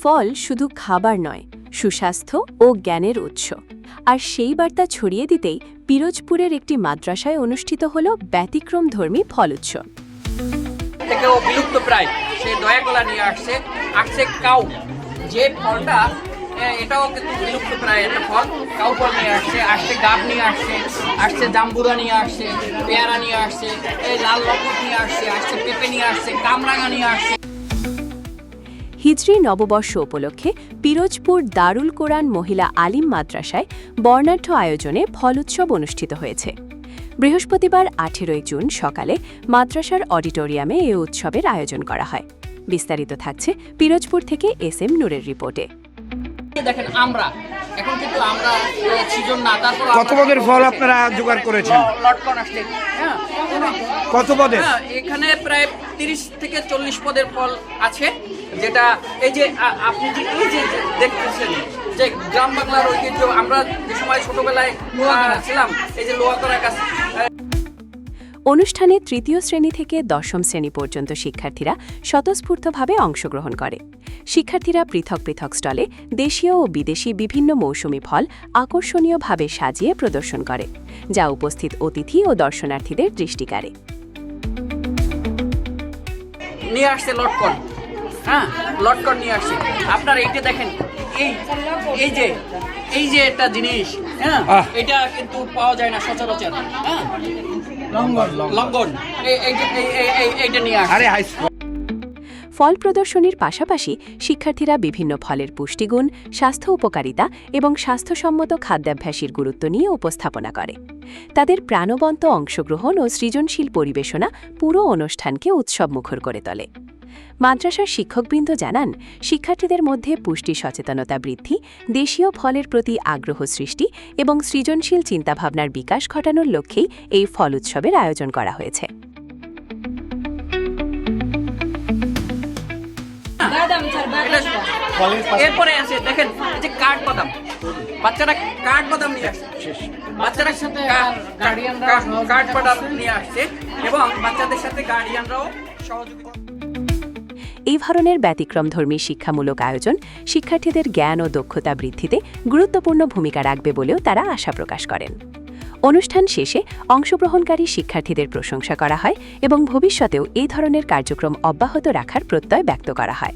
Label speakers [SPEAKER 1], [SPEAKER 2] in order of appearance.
[SPEAKER 1] ফল শুধু খাবার নয়, সুস্বাস্থ্য ও জ্ঞানের উৎস। আর সেই বার্তা ছড়িয়ে দিতেই পিরোজপুরের একটি মাদ্রাসায় অনুষ্ঠিত হল ব্যতিক্রমধর্মী ফল উৎসব।
[SPEAKER 2] থেকেও বিলুপ্ত প্রায় সে দয়াকলা নিয়ে আসছে কাউ, যে ফলটা এটাও কিন্তু বিলুপ্ত প্রায় একটা ফল, কাউ ফল নিয়ে আসছে গাব নিয়ে আসছে জাম্বুরা নিয়ে আসছে, পেয়ারা নিয়ে আসছে, এই লাল লবণ নিয়ে আসছে পেঁপে নিয়ে আসছে, কামরাঙা নিয়ে আসছে।
[SPEAKER 1] হিজরি নববর্ষ উপলক্ষে পিরোজপুর দারুল কোরআন মহিলা আলিম মাদ্রাসায় বর্ণাঢ্য আয়োজনে ফল উৎসব অনুষ্ঠিত হয়েছে। বৃহস্পতিবার 18 জুন সকালে মাদ্রাসার অডিটোরিয়ামে এ উৎসবের আয়োজন করা হয়। বিস্তারিত থাকছে পিরোজপুর থেকে SM নূরের রিপোর্টে।
[SPEAKER 2] দেখেন আমরা এখন কিন্তু আমরা সিজন না, তারপর
[SPEAKER 3] কত পদের ফল আপনারা জোগাড় করেছেন?
[SPEAKER 2] লটকন আসছে, হ্যাঁ
[SPEAKER 3] কত পদের?
[SPEAKER 2] এখানে প্রায় 30 থেকে 40 পদের ফল আছে, যেটা এই যে আপনি যে এই যে দেখতেছেন যে গ্রাম বাংলার ঐতিহ্য, আমরা যে সময় ছোটবেলায় ছিলাম এই যে লোহাগড়া গাছ।
[SPEAKER 1] অনুষ্ঠানে তৃতীয় শ্রেণী থেকে 10ম শ্রেণী পর্যন্ত শিক্ষার্থীরা স্বতঃস্ফূর্তভাবে অংশগ্রহণ করে। শিক্ষার্থীরা পৃথক পৃথক স্টলে দেশীয় ও বিদেশি বিভিন্ন মৌসুমি ফল আকর্ষণীয়ভাবে সাজিয়ে প্রদর্শন করে, যা উপস্থিত অতিথি ও দর্শনার্থীদের দৃষ্টি কাড়ে।
[SPEAKER 2] নিয়ে আসছে লটকন, হ্যাঁ লটকন নিয়ে আসছে। আপনারা এইটা দেখেন, এই যে একটা জিনিস, হ্যাঁ এটা কিন্তু পাওয়া যায় না সচরাচর, হ্যাঁ লঙ্ঘন, এইটা নিয়ে আসছে।
[SPEAKER 1] ফল প্রদর্শনীর পাশাপাশি শিক্ষার্থীরা বিভিন্ন ফলের পুষ্টিগুণ, স্বাস্থ্য উপকারিতা এবং স্বাস্থ্যসম্মত খাদ্যাভ্যাসের গুরুত্ব নিয়ে উপস্থাপনা করে। তাদের প্রাণবন্ত অংশগ্রহণ ও সৃজনশীল পরিবেশনা পুরো অনুষ্ঠানকে উৎসবমুখর করে তোলে। মাদ্রাসার শিক্ষকবৃন্দ জানান, শিক্ষার্থীদের মধ্যে পুষ্টি সচেতনতা বৃদ্ধি, দেশীয় ফলের প্রতি আগ্রহ সৃষ্টি এবং সৃজনশীল চিন্তাভাবনার বিকাশ ঘটানোর লক্ষ্যেই এই ফল উৎসবের আয়োজন করা হয়েছে।
[SPEAKER 2] এরপরে আছে দেখেন যে কাঠবাদাম, বাচ্চারা কাঠবাদাম নিয়ে আসছে, বাচ্চারা সাথে কাঠবাদাম নিয়ে আসছে এবং বাচ্চাদের সাথে গার্ডিয়ানরাও সহযোগিতা।
[SPEAKER 1] এই ধরনের ব্যতিক্রমধর্মী শিক্ষামূলক আয়োজন শিক্ষার্থীদের জ্ঞান ও দক্ষতা বৃদ্ধিতে গুরুত্বপূর্ণ ভূমিকা রাখবে বলেও তারা আশা প্রকাশ করেন। অনুষ্ঠান শেষে অংশগ্রহণকারী শিক্ষার্থীদের প্রশংসা করা হয় এবং ভবিষ্যতেও এই ধরনের কার্যক্রম অব্যাহত রাখার প্রত্যয় ব্যক্ত করা হয়।